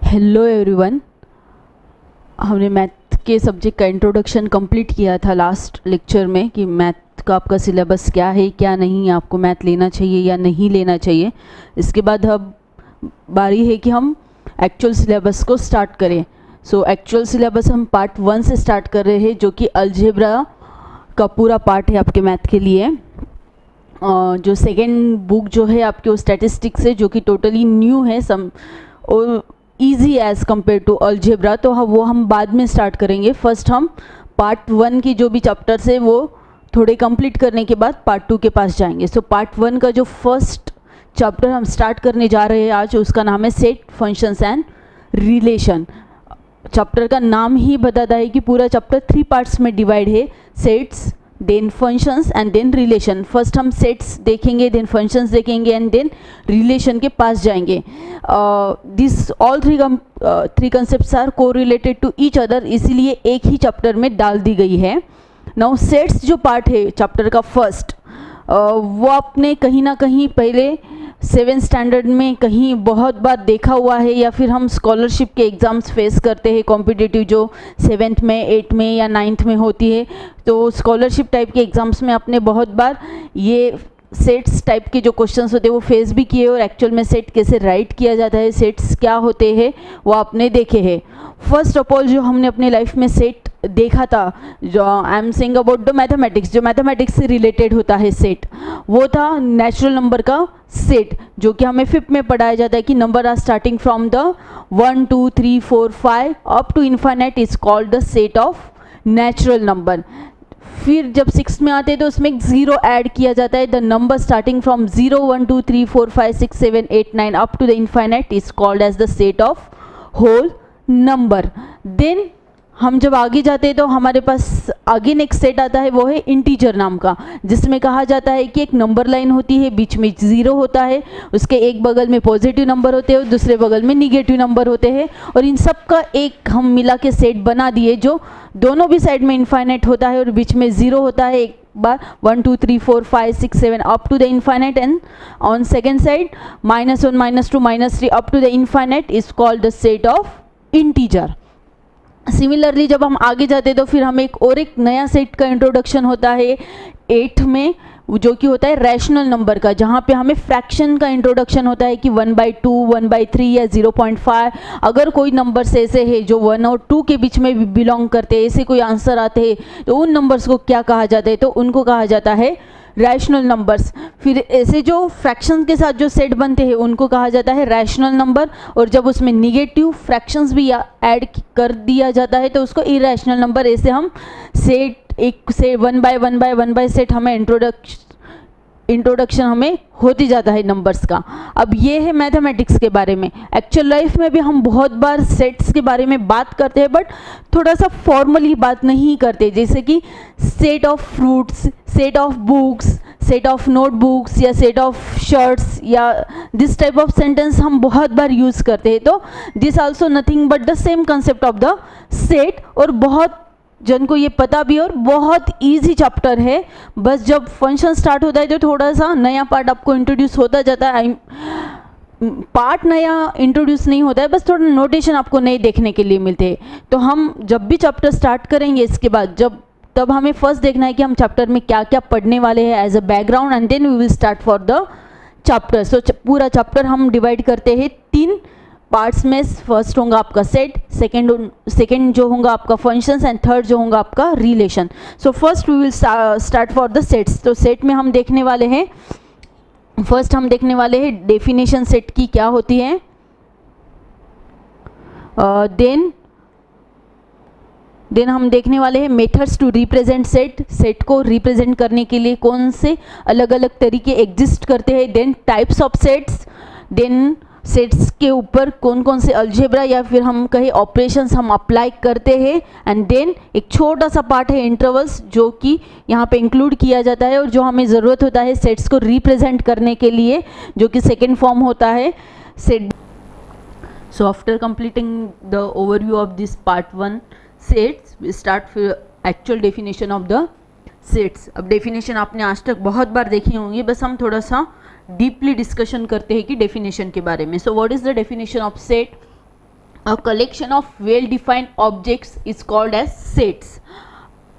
Hello everyone. हमने math के subject का इंट्रोडक्शन कंप्लीट किया था लास्ट लेक्चर में कि मैथ का आपका सिलेबस क्या है, क्या नहीं, आपको मैथ लेना चाहिए या नहीं लेना चाहिए। इसके बाद अब बारी है कि हम एक्चुअल सिलेबस को स्टार्ट करें। सो एक्चुअल सिलेबस हम पार्ट 1 से स्टार्ट कर रहे हैं, जो कि अलजेब्रा का पूरा पार्ट है आपके मैथ के लिए। जो सेकेंड बुक जो है आपके वो स्टैटिस्टिक्स है, जो कि टोटली न्यू है सम और easy as compare to algebra, तो वो हम बाद में स्टार्ट करेंगे। फर्स्ट हम पार्ट 1 की जो भी चैप्टर्स है वो थोड़े कंप्लीट करने के बाद पार्ट 2 के पास जाएंगे। सो पार्ट 1 का जो फर्स्ट चैप्टर हम स्टार्ट करने जा रहे हैं आज, उसका नाम है set, functions and relation. Chapter का नाम ही बताता है कि पूरा चैप्टर 3 पार्ट्स में डिवाइड है, sets, then functions and then relation. First हम सेट्स देखेंगे, देन फंक्शंस देखेंगे एंड देन रिलेशन के पास जाएंगे। This all three concepts are को रिलेटेड टू ईच अदर, इसीलिए एक ही चैप्टर में डाल दी गई है। नाउ सेट्स जो पार्ट है चैप्टर का फर्स्ट, वो आपने कहीं ना कहीं पहले 7th स्टैंडर्ड में कहीं बहुत बार देखा हुआ है, या फिर हम स्कॉलरशिप के एग्ज़ाम्स फेस करते हैं कॉम्पिटिटिव, जो 7th में, 8th में या 9th में होती है। तो स्कॉलरशिप टाइप के एग्ज़ाम्स में आपने बहुत बार ये सेट्स टाइप के जो क्वेश्चंस होते हैं वो फेस भी किए, और एक्चुअल में सेट कैसे राइट किया जाता है, सेट्स क्या होते हैं, वो आपने देखे हैं। फर्स्ट ऑफ ऑल जो हमने अपनी लाइफ में सेट देखा था, जो I am saying about the mathematics, जो मैथमेटिक्स से रिलेटेड होता है सेट, वो था नेचुरल नंबर का सेट, जो कि हमें 5th में पढ़ाया जाता है कि number are starting from the 1 2 3 4 5 up to infinite is called the set of natural number. फिर जब 6th में आते हैं तो उसमें एक 0 ऐड किया जाता है, the number starting from 0 1 2 3 4 5 6 7 8 9 up to the infinite is called as the set of whole number. Then हम जब आगे जाते हैं तो हमारे पास आगे नेक्स्ट सेट आता है, वो है इंटीजर नाम का, जिसमें कहा जाता है कि एक नंबर लाइन होती है, बीच में 0 होता है, उसके एक बगल में पॉजिटिव नंबर होते हैं और दूसरे बगल में निगेटिव नंबर होते हैं, और इन सब का एक हम मिला के सेट बना दिए, जो दोनों भी साइड में इन्फाइनाइट होता है और बीच में 0 होता है। एक बार 1 2 3 4 5 6 7 up to the infinite, and on second side -1 -2 -3 up to the infinite is called the set of integer. Similarly जब हम आगे जाते हैं तो फिर हमें एक नया सेट का इंट्रोडक्शन होता है 8th में, जो कि होता है रैशनल नंबर का, जहाँ पे हमें फ्रैक्शन का इंट्रोडक्शन होता है कि 1/2 1/3 या 0.5। अगर कोई नंबर्स ऐसे है जो 1 और 2 के बीच में बिलोंग करते हैं, ऐसे कोई आंसर आते हैं, तो उन नंबर्स को क्या कहा जाता है, तो उनको कहा जाता है रैशनल नंबर्स। फिर ऐसे जो फ्रैक्शंस के साथ जो सेट बनते हैं उनको कहा जाता है रैशनल नंबर, और जब उसमें निगेटिव फ्रैक्शंस भी ऐड कर दिया जाता है तो उसको इरैशनल नंबर। ऐसे हम सेट एक से 1 बाय 1 बाय 1 बाय सेट हमें इंट्रोडक्शन हमें होती जाता है नंबर्स का। अब ये है मैथमेटिक्स के बारे में। एक्चुअल लाइफ में भी हम बहुत बार सेट्स के बारे में बात करते हैं, बट थोड़ा सा फॉर्मली बात नहीं करते, जैसे कि set of fruits, set of books, set of notebooks या सेट ऑफ शर्ट्स, या दिस टाइप ऑफ सेंटेंस हम बहुत बार यूज़ करते हैं। तो this also nothing but the same concept of the set, और बहुत जन को ये पता भी, और बहुत इजी चैप्टर है। बस जब फंक्शन स्टार्ट होता है तो थोड़ा सा नया पार्ट आपको इंट्रोड्यूस होता जाता है। पार्ट नया इंट्रोड्यूस नहीं होता है, बस थोड़ा नोटेशन आपको नए देखने के लिए मिलते हैं। तो हम जब भी चैप्टर स्टार्ट करेंगे इसके बाद, तब हमें फर्स्ट देखना है कि हम चैप्टर में क्या क्या पढ़ने वाले हैं as a background, and then we will start for the chapter. So पूरा चैप्टर हम डिवाइड करते हैं 3 पार्ट्स में। फर्स्ट होगा आपका सेट, सेकेंड जो होगा आपका फंक्शंस, एंड थर्ड जो होगा आपका relation. So first we will start for the sets. तो सेट में हम देखने वाले हैं, फर्स्ट हम देखने वाले हैं डेफिनेशन सेट की क्या होती है, देन हम देखने वाले हैं methods to represent set, set को रिप्रेजेंट करने के लिए कौन से अलग अलग तरीके एग्जिस्ट करते हैं, then types of sets, then sets के ऊपर कौन कौन से अलजेब्रा या फिर हम कहे ऑपरेशंस हम अप्लाई करते हैं, एंड देन एक छोटा सा पार्ट है इंटरवल्स, जो कि यहाँ पे इंक्लूड किया जाता है और जो हमें ज़रूरत होता है सेट्स को रिप्रेजेंट करने के लिए, जो कि सेकेंड फॉर्म होता है set. So after completing the overview of this part 1 sets, we start actual definition of the sets. अब डेफिनेशन आपने आज तक बहुत बार देखी होंगी, बस हम थोड़ा सा डीपली डिस्कशन करते हैं कि डेफिनेशन के बारे में। So what is the definition of set? A collection of well-defined objects is called as sets.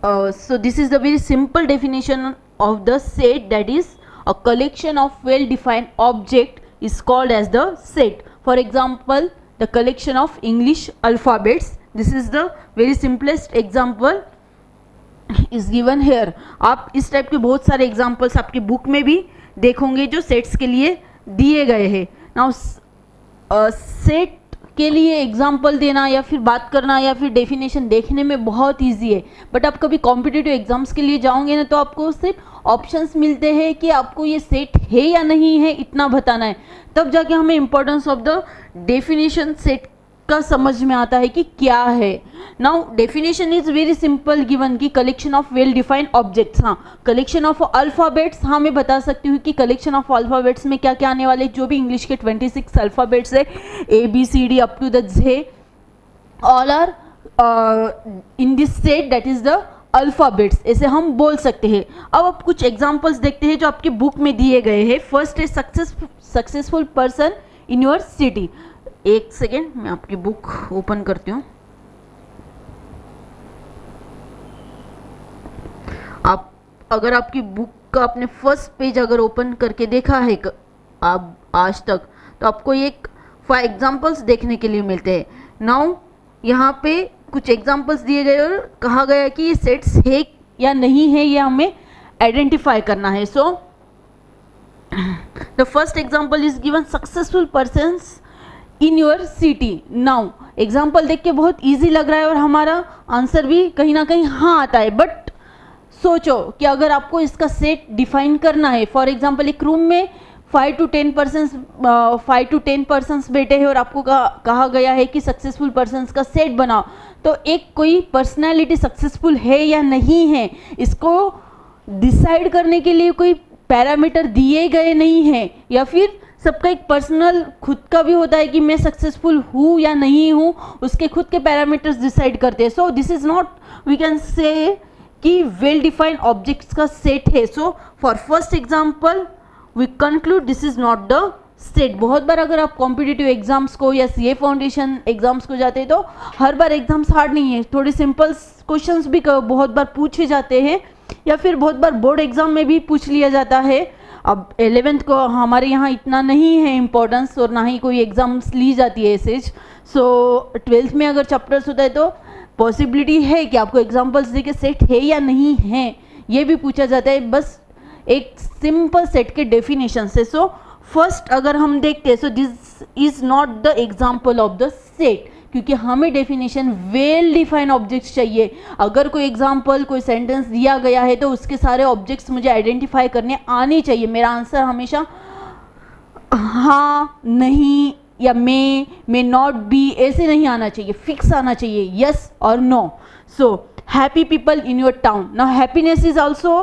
So this is the very simple definition of the set, that is a collection of well-defined object is called as the set. For example, the collection of English alphabets. This is the very simplest example is given here. आप इस type के बहुत सारे examples आपकी book में भी देखोगे जो सेट्स के लिए दिए गए हैं. नाउ सेट के लिए एग्जाम्पल देना या फिर बात करना या फिर डेफिनेशन देखने में बहुत इजी है, बट आप कभी कॉम्पिटिटिव एग्जाम्स के लिए जाओगे ना तो आपको सिर्फ ऑप्शंस मिलते हैं कि आपको ये सेट है या नहीं है इतना बताना है, तब जाके हमें importance of the definition set का समझ में आता है कि क्या है. Now definition is very simple given कि collection of well defined objects. हाँ, कलेक्शन ऑफ अल्फ़ाबेट्स, हाँ मैं बता सकती हूँ कि कलेक्शन ऑफ अल्फ़ाबेट्स में क्या क्या आने वाले, जो भी इंग्लिश के 26 अल्फ़ाबेट्स है ABCD up to the Z, all are in this set that is the alphabets, ऐसे हम बोल सकते हैं. अब आप कुछ एग्जाम्पल्स देखते हैं जो आपकी बुक में दिए गए हैं. फर्स्ट है successful person in your city. एक सेकेंड, मैं आपकी बुक ओपन करती हूँ. आप अगर आपकी बुक का आपने फर्स्ट पेज अगर ओपन करके देखा है आप आज तक, तो आपको एक 5 एग्जाम्पल्स देखने के लिए मिलते हैं. नाउ यहाँ पे कुछ एग्जाम्पल्स दिए गए और कहा गया कि ये सेट्स है या नहीं है, ये हमें आइडेंटिफाई करना है. So the first example is given successful persons in your city. Now example देख के बहुत ईजी लग रहा है और हमारा आंसर भी कहीं ना कहीं हाँ आता है, बट सोचो कि अगर आपको इसका सेट डिफाइन करना है, फॉर एग्जाम्पल एक रूम में 5 to 10 पर्सन्स बैठे हैं और आपको कहा गया है कि सक्सेसफुल पर्सन्स का सेट बनाओ, तो एक कोई पर्सनैलिटी सक्सेसफुल है या नहीं है इसको डिसाइड करने के लिए कोई पैरामीटर दिए गए नहीं हैं, या फिर सबका एक पर्सनल खुद का भी होता है कि मैं सक्सेसफुल हूँ या नहीं हूँ, उसके खुद के पैरामीटर्स डिसाइड करते हैं. So this is not, we can say कि वेल डिफाइंड ऑब्जेक्ट्स का सेट है. So for first example we conclude this is not the set. बहुत बार अगर आप कॉम्पिटिटिव एग्जाम्स को या CA फाउंडेशन एग्जाम्स को जाते हैं तो हर बार एग्जाम्स हार्ड नहीं है, थोड़े सिंपल क्वेश्चंस भी बहुत बार पूछे जाते हैं या फिर बहुत बार बोर्ड एग्जाम में भी पूछ लिया जाता है. अब 11th को हमारे यहाँ इतना नहीं है इम्पोर्टेंस और ना ही कोई एग्जाम्स ली जाती है ऐसे. सो 12th में अगर चैप्टर्स होता है तो पॉसिबिलिटी है कि आपको एग्जाम्पल्स दे के सेट है या नहीं है ये भी पूछा जाता है, बस एक सिंपल सेट के डेफिनेशन से. सो फर्स्ट अगर हम देखते हैं, so this is not the example of the set, क्योंकि हमें डेफिनेशन वेल डिफाइंड ऑब्जेक्ट्स चाहिए. अगर कोई एग्जाम्पल कोई सेंटेंस दिया गया है तो उसके सारे ऑब्जेक्ट्स मुझे आइडेंटिफाई करने आने चाहिए. मेरा आंसर हमेशा हाँ, नहीं या मे नॉट बी ऐसे नहीं आना चाहिए, फिक्स आना चाहिए, यस और no. So happy people in your town. Now happiness is also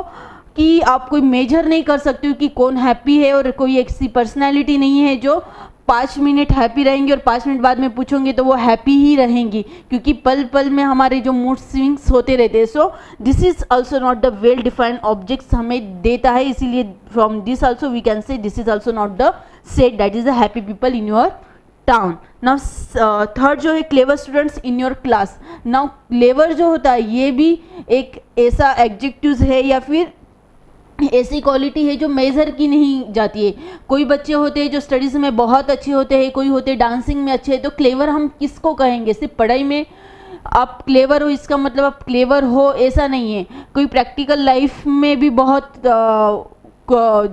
कि आप कोई मेजर नहीं कर सकते हो कि कौन हैप्पी है, और कोई ऐसी पर्सनैलिटी नहीं है जो 5 मिनट हैप्पी रहेंगी और 5 मिनट बाद में पूछोगे तो वो हैप्पी ही रहेंगी, क्योंकि पल पल में हमारे जो मूड स्विंग्स होते रहते हैं. So this is also not the well defined objects हमें देता है, इसीलिए from this also we can say this is also not the set that is the happy people in your town. Now third जो है clever students in your class. Now clever जो होता है ये भी एक ऐसा एडजेक्टिव है या फिर ऐसी क्वालिटी है जो मेज़र की नहीं जाती है. कोई बच्चे होते हैं जो स्टडीज़ में बहुत अच्छे होते हैं, कोई होते हैं डांसिंग में अच्छे हैं, तो क्लेवर हम किसको कहेंगे? सिर्फ पढ़ाई में आप क्लेवर हो इसका मतलब आप क्लेवर हो ऐसा नहीं है. कोई प्रैक्टिकल लाइफ में भी बहुत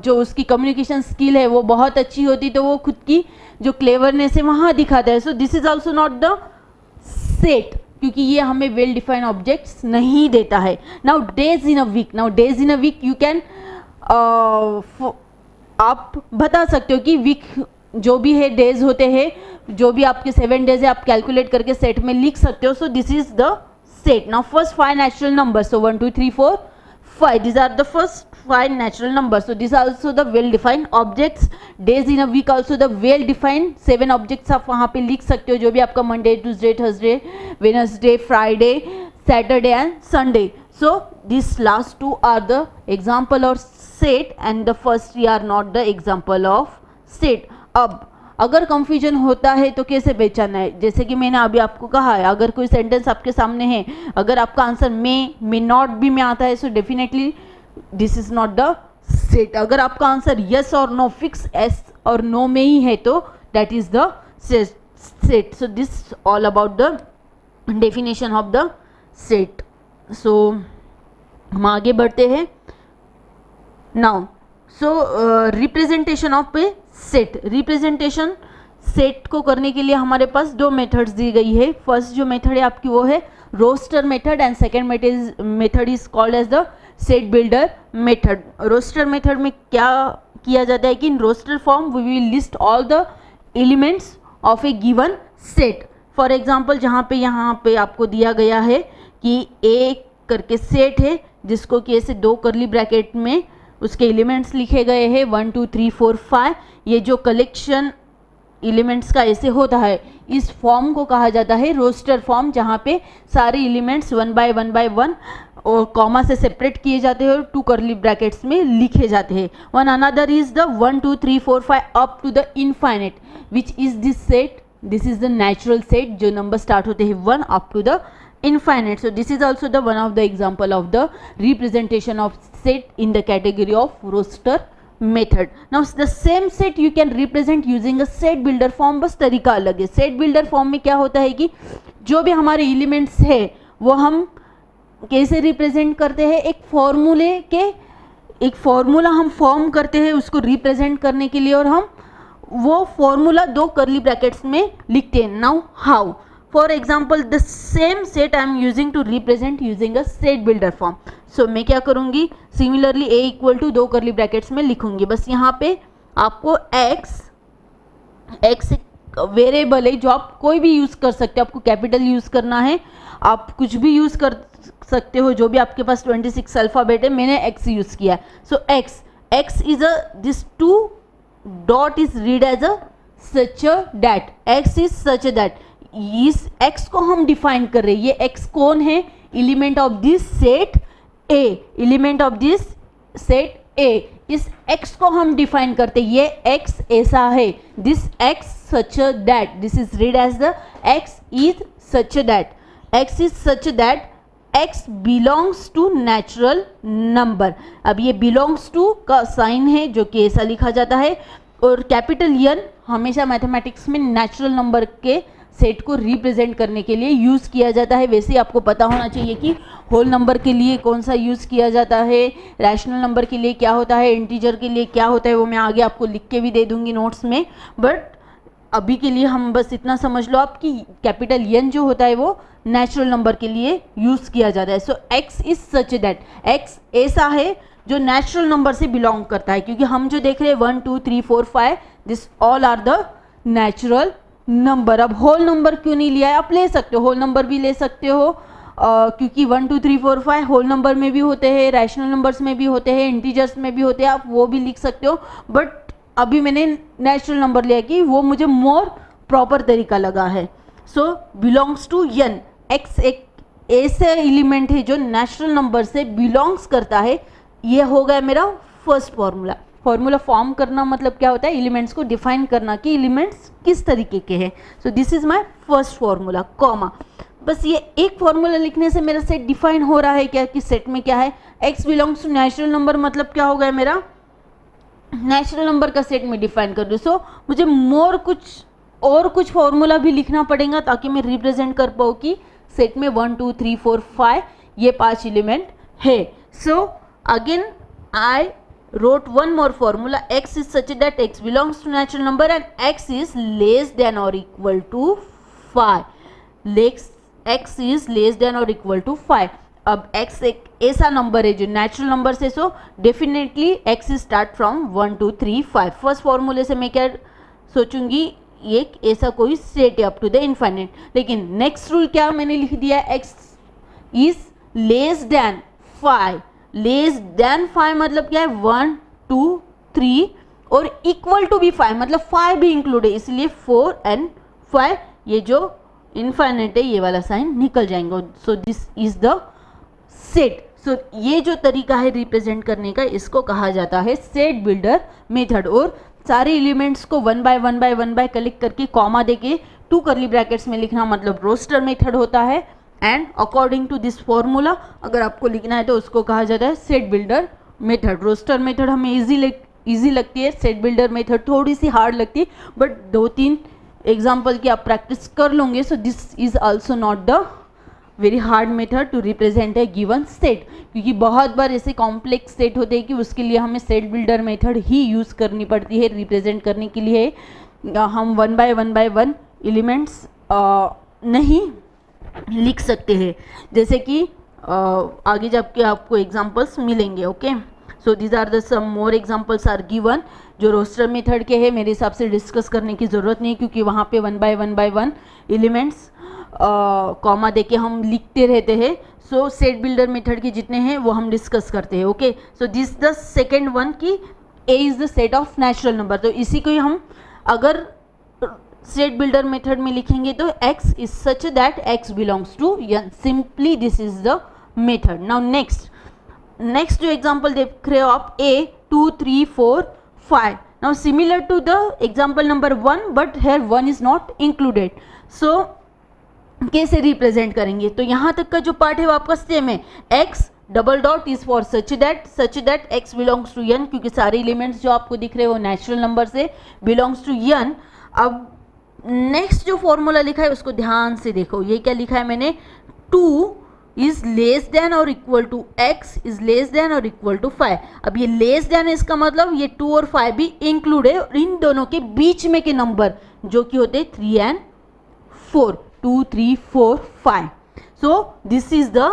जो उसकी कम्युनिकेशन स्किल है वो बहुत अच्छी होती, तो वो खुद की जो क्लेवरनेस है वहाँ दिखाता है. So this is also not the set, क्योंकि ये हमें वेल डिफाइंड ऑब्जेक्ट्स नहीं देता है. Now days in a week. Now days in a week you can आप बता सकते हो कि वीक जो भी है डेज होते हैं, जो भी आपके 7 डेज है आप कैलकुलेट करके सेट में लिख सकते हो. So this is the set. Now first 5 natural numbers. So 1 2 3 4 5 these are the first 5 natural numbers. So these are also the well defined objects. Days in a week also the well defined 7 objects आप वहाँ पे लिख सकते हो, जो भी आपका Monday Tuesday Thursday Wednesday Friday Saturday and Sunday. So these last 2 are the example of set and the first 3 are not the example of set. अब अगर कंफ्यूजन होता है तो कैसे पहचानना है, जैसे कि मैंने अभी आपको कहा है, अगर कोई सेंटेंस आपके सामने है, अगर आपका आंसर मे नॉट बी में आता है, so definitely this is not the set. अगर आपका आंसर यस और नो, फिक्स यस और नो में ही है, तो that is the set. So this all about the definition of the set. So हम आगे बढ़ते हैं. Now representation of a set. Representation set को करने के लिए हमारे पास दो मेथड्स दी गई है. फर्स्ट जो मेथड है आपकी वो है roster method and second method is called as the set builder method. Roster method में क्या किया जाता है कि in roster form we will list all the elements of a given set. For example यहाँ पे आपको दिया गया है कि ए करके सेट है, जिसको कि ऐसे दो करली ब्रैकेट में उसके एलिमेंट्स लिखे गए हैं 1 2 3 4 5. ये जो कलेक्शन एलिमेंट्स का ऐसे होता है, इस फॉर्म को कहा जाता है रोस्टर फॉर्म, जहाँ पे सारे एलिमेंट्स 1 बाय 1 और कॉमा से सेपरेट किए जाते हैं और टू करली ब्रैकेट्स में लिखे जाते हैं. One another is the 1 2 3 4 5 up to the infinite, which is this set. This is the natural set, जो नंबर स्टार्ट होते हैं 1 up to the infinite. So this is also the one of the example of the representation of set in the category of roster method. Now the same set you can represent using a set builder form, बस तरीका अलग है. set builder form में क्या होता है कि जो भी हमारे elements है वो हम कैसे रिप्रेजेंट करते हैं, एक फॉर्मूला हम फॉर्म करते हैं उसको रिप्रेजेंट करने के लिए, और हम वो फॉर्मूला दो करली ब्रैकेट्स में लिखते हैं. Now how, for example the same set I am using to represent using a set builder form. So मैं क्या करूँगी, similarly a इक्वल टू दो करली ब्रैकेट्स में लिखूँगी. बस यहाँ पे आपको x वेरिएबल है जो आप कोई भी यूज़ कर सकते हो. आपको कैपिटल यूज़ करना है, आप कुछ भी यूज़ कर सकते हो, जो भी आपके पास 26 अल्फ़ाबेट है, मैंने x यूज़ किया. So x is a this two dot is read as a such that, x is such that. इस x को हम डिफाइन कर रहे हैं. ये x कौन है, element of this set A, element of this set A. इस x को हम डिफाइन करते हैं. ये x ऐसा है, this x such that, this is read as the x is such that. x is such that x belongs to natural number. अब ये बिलोंग्स टू का साइन है जो कि ऐसा लिखा जाता है, और कैपिटल N हमेशा मैथमेटिक्स में नेचुरल नंबर के सेट को रिप्रेजेंट करने के लिए यूज़ किया जाता है. वैसे आपको पता होना चाहिए कि होल नंबर के लिए कौन सा यूज़ किया जाता है, रैशनल नंबर के लिए क्या होता है, इंटीजर के लिए क्या होता है, वो मैं आगे आपको लिख के भी दे दूंगी नोट्स में. बट अभी के लिए हम बस इतना समझ लो आप कि कैपिटल N जो होता है वो नेचुरल नंबर के लिए यूज़ किया जाता है. सो x is such that, x ऐसा है जो नेचुरल नंबर से बिलोंग करता है, क्योंकि हम जो देख रहे हैं 1 2 3 4 5 this all are the natural number. अब होल नंबर क्यों नहीं लिया है, आप ले सकते हो, होल नंबर भी ले सकते हो, क्योंकि 1 2 3 4 5 होल नंबर में भी होते हैं, रैशनल नंबर्स में भी होते हैं, इंटीजर्स में भी होते हैं, आप वो भी लिख सकते हो. बट अभी मैंने नेचुरल नंबर लिया कि वो मुझे मोर प्रॉपर तरीका लगा है. सो बिलोंग्स टू N, x एक ऐसे एलिमेंट है जो नेचुरल नंबर से बिलोंग्स करता है. ये हो गया मेरा फर्स्ट फॉर्मूला. फॉर्मूला फॉर्म करना मतलब क्या होता है, एलिमेंट्स को डिफाइन करना कि एलिमेंट्स किस तरीके के हैं. So this is my first formula, comma. बस ये एक फॉर्मूला लिखने से मेरा सेट डिफाइन हो रहा है क्या, कि सेट में क्या है, x belongs to natural number, मतलब क्या हो गया मेरा नेचुरल नंबर का सेट में डिफाइन कर दूँ. सो मुझे कुछ फॉर्मूला भी लिखना पड़ेगा ताकि मैं रिप्रेजेंट कर पाऊँ कि सेट में 1 2 3 4 5 ये 5 एलिमेंट है. So again I wrote one more formula, x is such that x belongs to natural number and x is less than or equal to 5. x is less than or equal to 5. अब x एक ऐसा number है जो natural number से, so definitely x is start from 1 2 3 5. First फॉर्मूले से मैं क्या सोचूंगी, एक ऐसा कोई सेट है अप टू द इनफाइनाइट. लेकिन नेक्स्ट रूल क्या मैंने लिख दिया, x is less than 5. Less than 5 मतलब क्या है, 1 2 3 और इक्वल टू भी 5 मतलब 5 भी इंक्लूड है, इसलिए 4 and 5 ये जो इनफाइनाइट है ये वाला साइन निकल जाएंगे. So this is the set. So ये जो तरीका है रिप्रेजेंट करने का, इसको कहा जाता है सेट बिल्डर मेथड. और सारे एलिमेंट्स को वन बाय कलेक्ट करके कॉमा देके 2 कर्ली ब्रैकेट्स में लिखना मतलब रोस्टर मेथड होता है। And according to this formula अगर आपको लिखना है तो उसको कहा जाता है set builder method. Roster method हमें इजी लगती है, सेट बिल्डर मेथड थोड़ी सी हार्ड लगती है, बट 2-3 एग्जाम्पल की आप प्रैक्टिस कर लोगे। So this is also not the very hard method to represent a given set, क्योंकि बहुत बार ऐसे कॉम्प्लेक्स सेट होते हैं कि उसके लिए हमें सेट बिल्डर मेथड ही यूज़ करनी पड़ती है रिप्रेजेंट करने के लिए। हम वन बाय वन एलिमेंट्स नहीं लिख सकते हैं, जैसे कि आगे जाके आपको एग्जांपल्स मिलेंगे। Okay, so these are the some more examples are given जो रोस्टर मेथड के हैं। मेरे हिसाब से डिस्कस करने की ज़रूरत नहीं, क्योंकि वहाँ पे one by one elements comma देके हम लिखते रहते हैं। सो सेट बिल्डर मेथड के जितने हैं वो हम डिस्कस करते हैं। Okay, so this the second one की A is the set of natural number, तो इसी को ही हम अगर सेट बिल्डर मेथड में लिखेंगे तो x is such that x belongs to n, simply this is the method. Now next जो एग्जांपल देख रहे हो आप a 2 3 4 5, now similar to the example number 1 but here 1 is not included. So कैसे represent करेंगे, तो यहाँ तक का जो पार्ट है वो आपका सेम है। x double dot is for such that x belongs to n, क्योंकि सारे एलिमेंट्स जो आपको दिख रहे हैं वो नेचुरल नंबर से बिलोंग्स टू n। अब नेक्स्ट जो फॉर्मूला लिखा है उसको ध्यान से देखो, ये क्या लिखा है मैंने, 2 इज लेस देन और equal to x is less than और इक्वल टू 5। अब ये लेस देन है, इसका मतलब ये 2 और 5 भी इंक्लूड है, और इन दोनों के बीच में के नंबर जो कि होते 3 and 4, 2 3 4 5। So this is the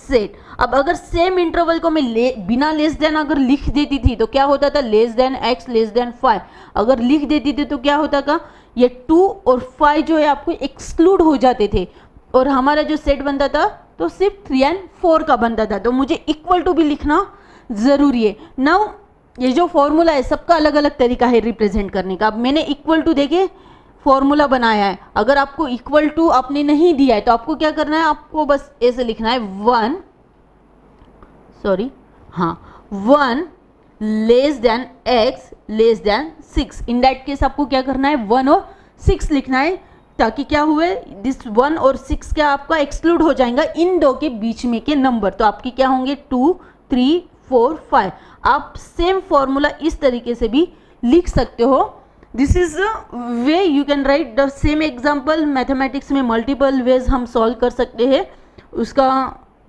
set. अब अगर सेम इंटरवल को मैं बिना लेस देन अगर लिख देती थी तो क्या होता था, less than x less than 5 अगर लिख देती थी तो क्या होता था, ये 2 और 5 जो है आपको एक्सक्लूड हो जाते थे, और हमारा जो सेट बनता था तो सिर्फ 3 and 4 का बनता था। तो मुझे इक्वल टू भी लिखना ज़रूरी है। नाउ ये जो फॉर्मूला है सबका अलग अलग तरीका है रिप्रेजेंट करने का। अब मैंने इक्वल टू देके फॉर्मूला बनाया है, अगर आपको इक्वल टू आपने नहीं दिया है तो आपको क्या करना है, आपको बस ऐसे लिखना है 1 less than x less than 6। In that case आपको क्या करना है, 1 और 6 लिखना है, ताकि क्या हुए, दिस 1 और 6 क्या आपका एक्सक्लूड हो जाएगा इन दो के बीच में के नंबर, तो आपके क्या होंगे 2 3 4 5। आप सेम फॉर्मूला इस तरीके से भी लिख सकते हो। This is way you can write the same example. Mathematics में मल्टीपल वेज हम सॉल्व कर सकते हैं, उसका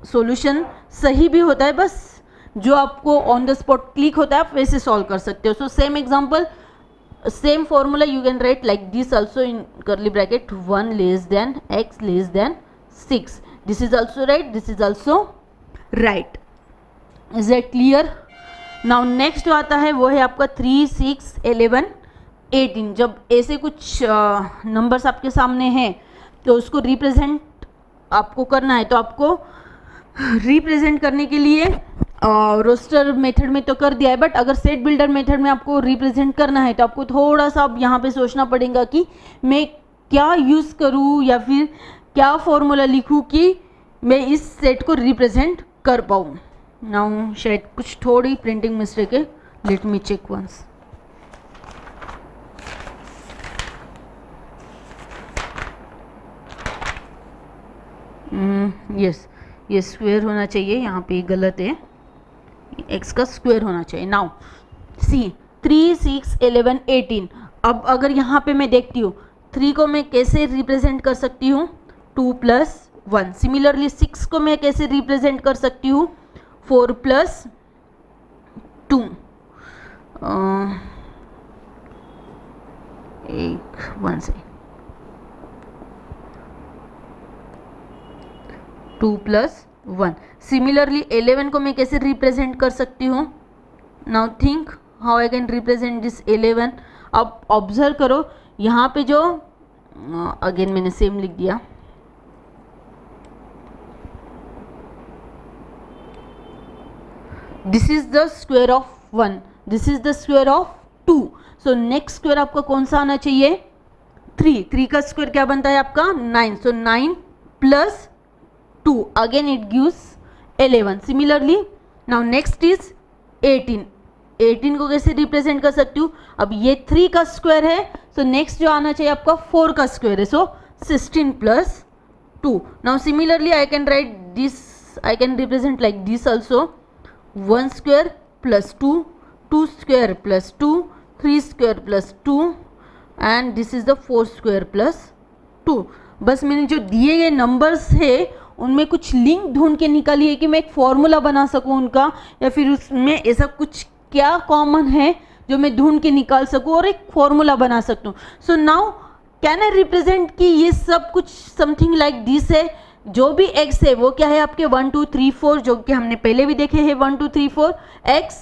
सॉल्यूशन सही भी होता है, बस जो आपको ऑन द स्पॉट क्लिक होता है आप वैसे सॉल्व कर सकते हो। So same example, same formula you can write like this also in curly bracket 1 less than x less than 6। This is also right, this is also right. Is that clear? Now next जो आता है वो है आपका 3 6 11 18। जब ऐसे कुछ numbers आपके सामने हैं तो उसको रिप्रेजेंट आपको करना है, तो आपको रिप्रेजेंट करने के लिए रोस्टर मेथड में तो कर दिया है, बट अगर सेट बिल्डर मेथड में आपको रिप्रेजेंट करना है तो आपको थोड़ा सा अब यहाँ पे सोचना पड़ेगा कि मैं क्या यूज़ करूँ या फिर क्या फॉर्मूला लिखूँ कि मैं इस सेट को रिप्रेजेंट कर पाऊँ। नाउ शायद कुछ थोड़ी प्रिंटिंग मिस्टेक है, let me check once. Yes, ये स्क्वायर होना चाहिए, यहाँ पे गलत है, x का स्क्वायर होना चाहिए। Now see 3 6 11 18। अब अगर यहाँ पे मैं देखती हूँ 3 को मैं कैसे रिप्रेजेंट कर सकती हूँ, 2 + 1। सिमिलरली 6 को मैं कैसे रिप्रेजेंट कर सकती हूँ, 4 + 2। एक 1 से 2 + 1। सिमिलरली 11 को मैं कैसे रिप्रेजेंट कर सकती हूँ, now think how I can represent this 11। अब ऑब्जर्व करो यहाँ पे जो अगेन मैंने सेम लिख दिया, this is the square of 1, this is the square of 2। So next square आपका कौन सा आना चाहिए, 3 का स्क्वायर क्या बनता है आपका 9। सो 9 + 2 again it gives 11. Similarly now next is 18, 18 को कैसे रिप्रेजेंट कर सकती हूँ? अब ये 3 का स्क्वायर है, सो नेक्स्ट जो आना चाहिए आपका 4 का स्क्वायर है, सो 16 plus 2. Now similarly I can write this, I can represent like this also, 1 square plus 2, 2 square plus 2, 3 square plus 2 and this is the 4 square plus 2. बस मैंने जो दिए गए नंबर्स है उनमें कुछ लिंक ढूंढ के निकाली है कि मैं एक फॉर्मूला बना सकूं उनका, या फिर उसमें ऐसा कुछ क्या कॉमन है जो मैं ढूंढ के निकाल सकूं और एक फॉर्मूला बना सकता हूँ. So now can I represent कि ये सब कुछ समथिंग लाइक दिस है. जो भी x है वो क्या है आपके 1 2 3 4, जो कि हमने पहले भी देखे हैं 1 2 3 4, x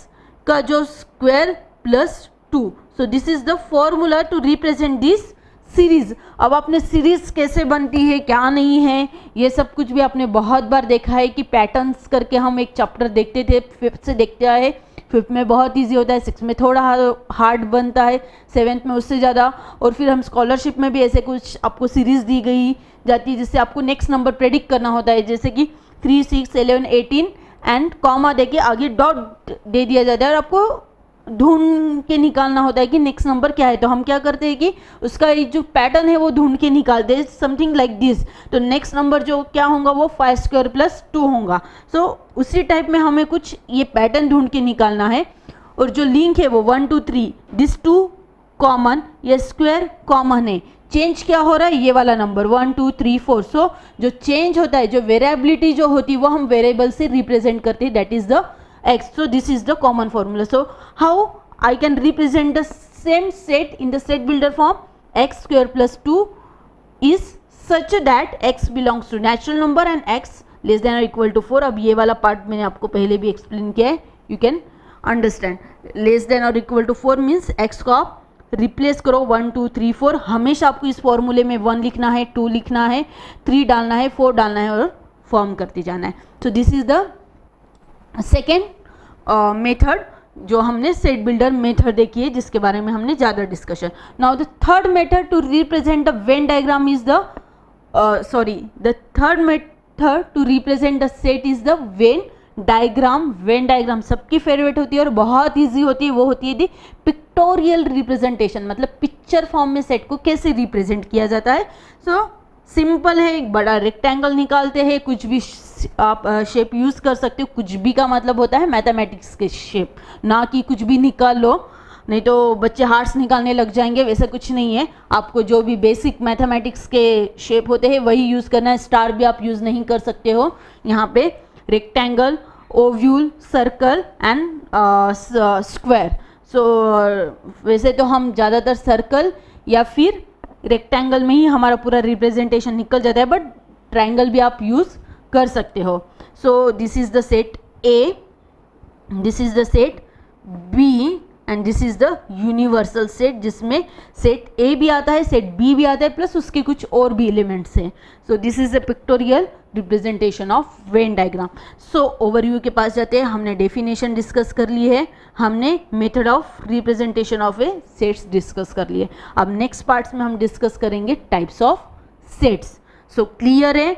का जो square plus 2. So this is the formula to represent this series. अब आपने सीरीज कैसे बनती है, क्या नहीं है, ये सब कुछ भी आपने बहुत बार देखा है कि पैटर्न्स करके हम एक चैप्टर देखते थे, 5th से देखते आए. 5th में बहुत इजी होता है, 6th में थोड़ा हार्ड बनता है, 7th में उससे ज़्यादा. और फिर हम स्कॉलरशिप में भी ऐसे कुछ आपको सीरीज दी गई जाती है जिससे आपको नेक्स्ट नंबर प्रेडिक्ट करना होता है, जैसे कि 3 6 11 18 एंड कॉमा देके आगे डॉट दे दिया जाता है और आपको ढूंढ के निकालना होता है कि नेक्स्ट नंबर क्या है. तो हम क्या करते हैं कि उसका जो पैटर्न है वो ढूंढ के निकालते हैं, समथिंग लाइक दिस. तो नेक्स्ट नंबर जो क्या होगा वो 5 स्क्वायर प्लस 2 होगा. सो उसी टाइप में हमें कुछ ये पैटर्न ढूंढ के निकालना है. और जो लिंक है वो 1 2 3, दिस 2 कॉमन, ये स्क्वायर कॉमन है. चेंज क्या हो रहा है, ये वाला नंबर 1 2 3 4. सो जो चेंज होता है, जो वेरिएबिलिटी जो होती है वो हम वेरिएबल से रिप्रेजेंट करते हैं, that is the x. So this is the common formula. So how I can represent the same set in the set builder form? X square plus 2 is such that x belongs to natural number and x less than or equal to 4. अब ये वाला part मैंने आपको पहले भी explain किया है, you can understand. Less than or equal to 4 means x को आप रिप्लेस करो 1 2 3 4. हमेशा आपको इस फॉर्मूले में 1 लिखना है, 2 लिखना है, 3 डालना है, 4 डालना है और फॉर्म करते जाना है. So this is the second method जो हमने सेट बिल्डर मेथड देखी है, जिसके बारे में हमने ज़्यादा discussion. Now the third method to represent the venn diagram is the the third method to represent the set is the venn diagram. Venn diagram सबकी फेवरेट होती है और बहुत ईजी होती है, वो होती है दी पिक्टोरियल रिप्रेजेंटेशन. मतलब पिक्चर फॉर्म में सेट को कैसे रिप्रेजेंट किया जाता है. सो सिंपल है, एक बड़ा रेक्टेंगल निकालते हैं, कुछ भी आप शेप यूज़ कर सकते हो. कुछ भी का मतलब होता है मैथमेटिक्स के शेप, ना कि कुछ भी निकाल लो, नहीं तो बच्चे हार्ट्स निकालने लग जाएंगे. वैसा कुछ नहीं है, आपको जो भी बेसिक मैथमेटिक्स के शेप होते हैं वही यूज़ करना है. स्टार भी आप यूज़ नहीं कर सकते हो. यहाँ पे rectangle, oval, circle and square. So वैसे तो हम ज़्यादातर सर्कल या फिर रेक्टेंगल में ही हमारा पूरा रिप्रेजेंटेशन निकल जाता है, बट ट्रायंगल भी आप यूज़ कर सकते हो. So this is the set A, this is the set B and this is the universal set, जिसमें सेट ए भी आता है, सेट बी भी आता है, प्लस उसके कुछ और भी एलिमेंट्स हैं. So this is the pictorial representation of Venn diagram. So overview के पास जाते हैं. हमने डेफिनेशन डिस्कस कर ली है, हमने method of representation of A sets discuss कर लिए. अब नेक्स्ट पार्ट्स में हम डिस्कस करेंगे types of sets. So clear है,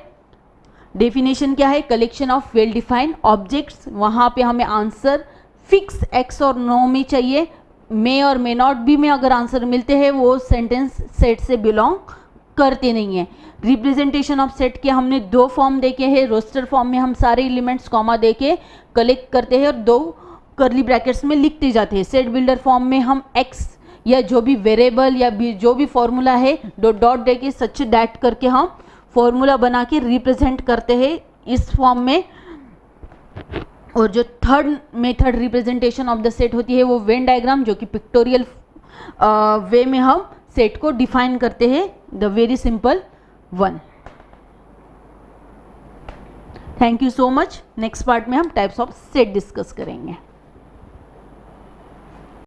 डेफिनेशन क्या है, collection of well defined objects. वहाँ पे हमें आंसर फिक्स एक्स और नो में चाहिए. मे और मे नॉट भी में अगर आंसर मिलते हैं वो सेंटेंस सेट से बिलोंग करते नहीं है. रिप्रेजेंटेशन ऑफ सेट के हमने 2 फॉर्म देखे हैं. रोस्टर फॉर्म में हम सारे एलिमेंट्स कॉमा देके कलेक्ट करते हैं और 2 कर्ली ब्रैकेट्स में लिखते जाते हैं. सेट बिल्डर फॉर्म में हम एक्स या जो भी वेरिएबल या जो भी फॉर्मूला है डॉट डॉट देके सच दैट करके हम फॉर्मूला बना के रिप्रेजेंट करते हैं इस फॉर्म में. और जो third method representation of the set होती है वो वेन डायग्राम, जो कि पिक्टोरियल वे में हम सेट को डिफाइन करते हैं, the very simple one. Thank you so much. Next part में हम टाइप्स ऑफ सेट डिस्कस करेंगे.